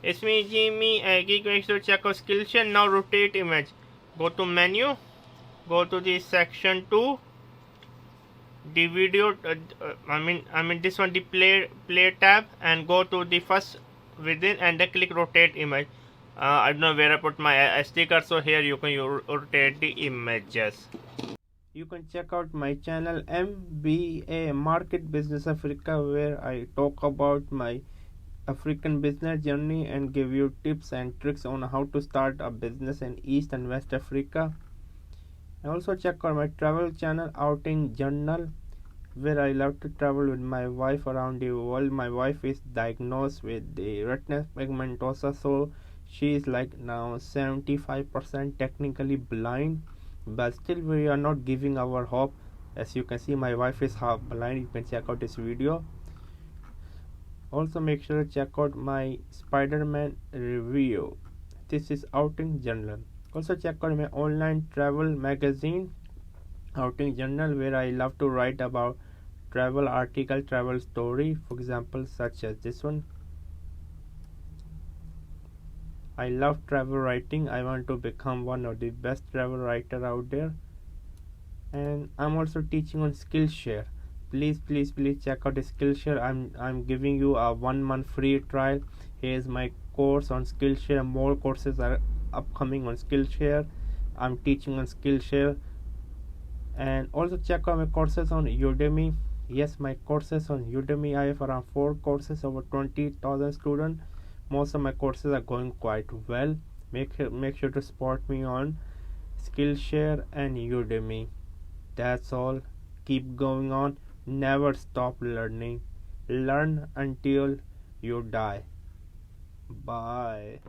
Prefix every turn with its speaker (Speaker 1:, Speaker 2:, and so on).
Speaker 1: It's me, Jimmy. Geek, make sure to check out Skillshare. Now rotate image. Go to menu. Go to the section 2. The video. I mean this one, the play tab, and go to the first within, and then click rotate image. I don't know where I put my SD card, so here you can rotate the images. You can check out my channel MBA Market Business Africa, where I talk about my African business journey and give you tips and tricks on how to start a business in East and West Africa. And also check out my travel channel Outing Journal, where I love to travel with my wife around the world. My wife is diagnosed with the retinal pigmentosa, so she is like now 75% technically blind, but still we are not giving our hope. As you can see, my wife is half blind. You can check out this video. Also make sure to check out my Spider-Man review. This is Outing Journal. Also check out my online travel magazine Outing Journal, where I love to write about travel article, travel story, for example such as this one. I love travel writing. I want to become one of the best travel writer out there. And I'm also teaching on Skillshare. Please check out the Skillshare. I'm giving you a 1 month free trial. Here's my course on Skillshare. More courses are upcoming on Skillshare. I'm teaching on Skillshare. And also check out my courses on Udemy. Yes, my courses on Udemy. I have around 4 courses, over 20,000 students. Most of my courses are going quite well. Make sure to support me on Skillshare and Udemy. That's all. Keep going on. Never stop learning. Learn until you die. Bye.